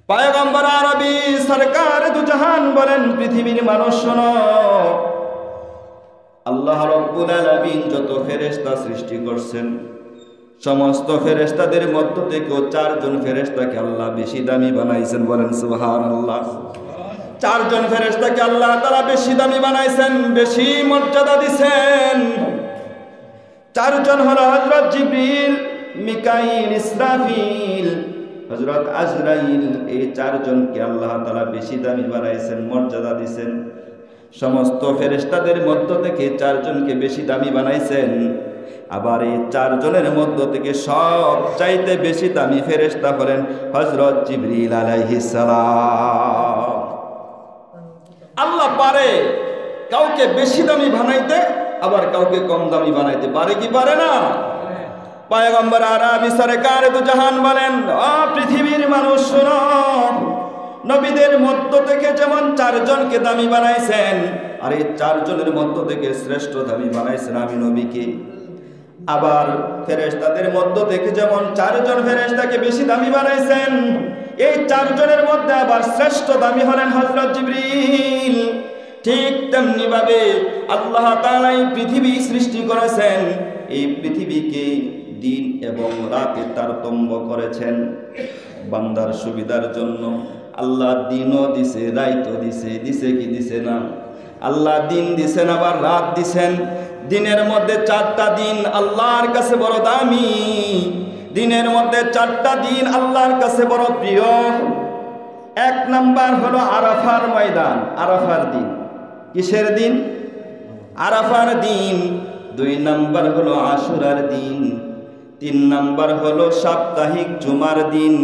পয়গম্বর আরবি সরকার দু জাহান বলেন, পৃথিবীর মানুষ শোনো, আল্লাহ রাব্বুল আলামিন যত ফেরেশতা সৃষ্টি করছেন, সমস্ত ফেরেশতাদের মধ্য থেকে 4 জন ফেরেশতাকে আল্লাহ বেশি দামি বানাইছেন। বলেন সুবহানাল্লাহ। 4 জন ফেরেশতাকে আল্লাহ তাআলা বেশি দামি বানাইছেন, বেশি মর্যাদা দিয়েছেন। 4 জন হলো হযরত জিবরিল, মিকাইল, ইসরাফিল, হযরত আজরাইল। এই 4 জনকে আল্লাহ তাআলা বেশি দামি বানাইছেন, মর্যাদা দিয়েছেন। সমস্ত ফেরেশতাদের মধ্য থেকে 4 জনকে বেশি দামি বানাইছেন। আবার এই 4 জনের মধ্য থেকে সবচাইতে বেশি দামি ফেরেশতা হলেন হযরত জিবরিল আলাইহিস সালাম। আল্লাহ পারে কাউকে বেশি দামি বানাইতে, আবার কাউকে কম দামি বানাইতে, পারে কি পারে না? পয়গম্বর আরবি সরকার দু জাহান বলেন, ও পৃথিবীর মানুষ শোনো, নবীদের মধ্য থেকে যেমন 4 জনকে দামি বানাইছেন, আর এই 4 জনের মধ্য থেকে শ্রেষ্ঠ দামি বানাইছেন আমি নবীকে। আবার ফেরেশতাদের মধ্য থেকে যেমন 4 জন ফেরেশতাকে বেশি দামি বানাইছেন, এই 4 জনের মধ্যে আবার শ্রেষ্ঠ দামি হলেন হযরত জিবরিল। ঠিক তেমনি ভাবে আল্লাহ তাআলা এই পৃথিবী সৃষ্টি করেছেন, এই পৃথিবীকে দিন এবং রাতে তারতম্য করেছেন বান্দার সুবিধার জন্য। আল্লাহ দিনও দিছে, রাতও দিছে। দিছে কি দিছে না? আল্লাহ দিন দিছেন, আবার রাত দিছেন। দিনের মধ্যে 4টা দিন আল্লাহর কাছে বড় দামি। দিনের মধ্যে 4টা দিন আল্লাহর কাছে বড় প্রিয়। 1 নাম্বার হলো আরাফার ময়দান, আরাফার দিন। কিসের দিন? আরাফার দিন। 2 নাম্বার হলো আশুরার দিন। 3 নাম্বার হলো সাপ্তাহিক জুমার দিন।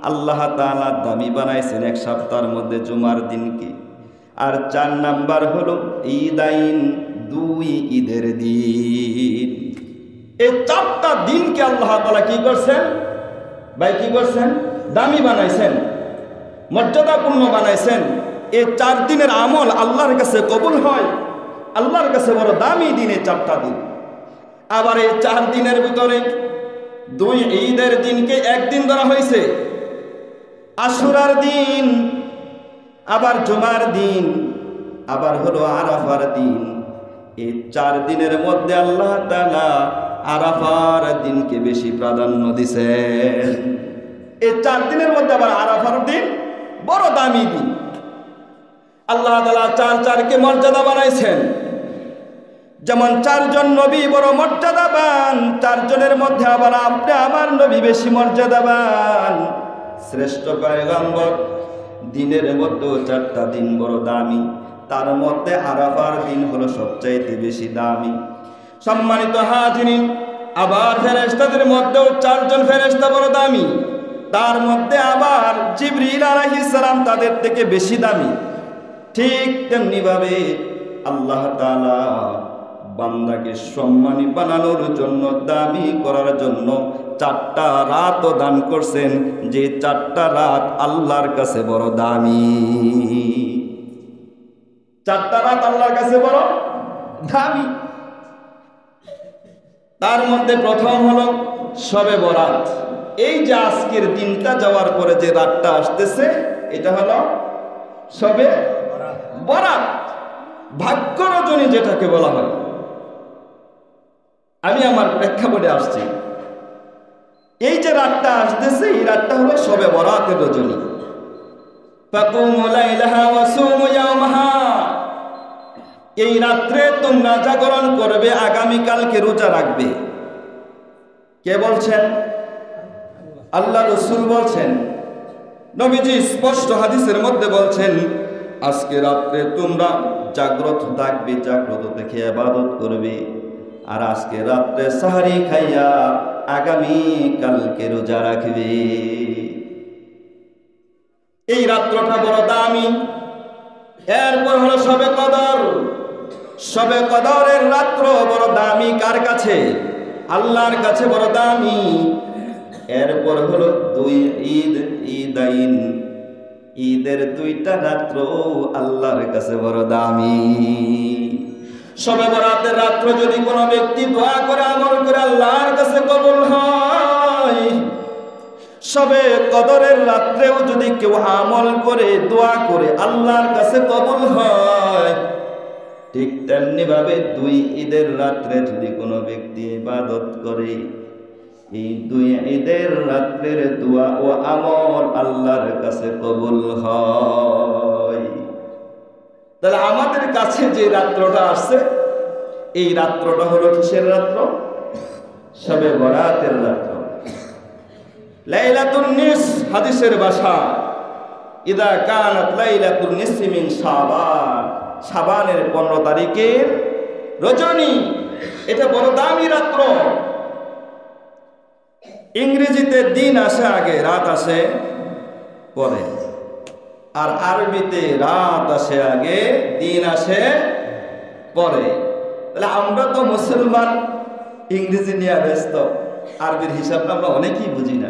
আল্লাহ তাআলা দামি বানাইছেন 1 সপ্তাহের মধ্যে জুমার দিনকে। আর 4 নাম্বার হলো ঈদাইন, 2 ঈদের দিন। এই 4টা দিনকে আল্লাহ তাআলা কি করছেন ভাই? কি করছেন? দামি বানাইছেন, মর্যাদাপূর্ণ বানাইছেন। এই 4 দিনের আমল আল্লাহর কাছে কবুল হয়। আল্লাহর কাছে বড় দামি দিন এই 4টা দিন। আবার এই 4 দিনের ভিতরে 2 ঈদের দিনকে 1 দিন ধরা হয়েছে, আশুরার দিন, আবার জুমার দিন, আবার হলো আরাফার দিন। এই 4 দিনের মধ্যে আল্লাহ তাআলা আরাফার দিনকে বেশি প্রাধান্য দিয়েছেন। এই 4 দিনের মধ্যে আবার আরাফার দিন বড় দামি দিন। আল্লাহ তাআলা 4কে মর্যাদা বানাইছেন। যেমন 4 জন নবী বড় মর্যাদাবান, 4 জনের মধ্যে আবার আপনি আমার নবী বেশি মর্যাদাবান, শ্রেষ্ঠ পয়গম্বর। দিনের মধ্যে 4টা দিন বড় দামি, তার মধ্যে আরাফার দিন হলো সবচাইতে বেশি দামি। সম্মানিত হাজিরিন, আবার ফেরেশতাদের মধ্যেও 4 জন ফেরেশতা বড় দামি, তার মধ্যে আবার জিবরিল আলাইহিস সালাম তাদের থেকে বেশি দামি। ঠিক তেমনি ভাবে আল্লাহ তাআলা বান্দাকে সম্মানী বানানোর জন্য, দামি করার জন্য 4টা রাতও দান করছেন, যে 4টা রাত আল্লাহর কাছে বড় দামি। 4টা রাত আল্লাহর কাছে বড় দামি। তার মধ্যে প্রথম হলো শবে বরাত। এই যে আজকের দিনটা যাওয়ার পরে যে রাতটা আসতেছে, এটা হলো শবে বরাত, ভাগ্য রজনী যেটাকে বলা হয়। আমি আমার প্রেক্ষাপটে আসছি, এই যে রাতটা আসতেছে, এই রাতটা হলো শবে বরাতের রজনী। ফাকুমু লাইলাহা ওয়া সুমু ইয়াওমাহা। এই রাত্রে তোমরা জাগরণ করবে, আগামী কালকে রোজা রাখবে। কে বলছেন? আল্লাহ রাসূল বলছেন। নবীজি স্পষ্ট হাদিসের মধ্যে বলছেন, আজকে রাত্রে তোমরা জাগ্রত থাকবে, জাগ্রত থেকে ইবাদত করবে, আর আজকে রাত্রে সাহরি খাইয়া আগামী কালকে রোজা রাখবে। এই রাত্রটা বড় দামি। এরপর হলো শবে কদর। শবে কদরের রাত্র বড় দামি কার কাছে? আল্লাহর কাছে বড় দামি। এরপর হলো 2 ঈদ, ঈদাইন, ঈদের 2টা রাত্র আল্লাহর কাছে বড় দামি। শবে বরাতের রাত্র যদি কোনো ব্যক্তি দোয়া করে, আমল করে, আল্লাহর কাছে কবুল হয়। সবে কদরের রাত্রেও যদি কেউ আমল করে দোয়া করে আল্লাহর কাছে কবুল হয়, ঠিক তেমনি ভাবে 2 ঈদের রাত্রে যদি কোনো ব্যক্তি ইবাদত করে, এই 2 ঈদের রাত্রের দোয়া ও আমল আল্লাহর কাছে কবুল হয়। তাহলে আমাদের কাছে যে রাত্রটা আসছে, এই রাত্রটা হলো কিসের রাত্র? শবে বরাতের রাত্র। লাইলাতুন নিস, হাদিসের ভাষা, ইদা কানাত লাইলাতুন নিসফি মিন শাবান, শাবানের 15 তারিখের রজনী, এটা বড় দামি রাত্র। ইংরেজিতে দিন আসে আগে, রাত আসে পরে, আর আরবিতে রাত আসে আগে, দিন আসে পরে। তাহলে আমরা তো মুসলমান, ইংরেজি নিয়ে ব্যস্ত, আরবির হিসাবটা আমরা অনেকেই বুঝি না।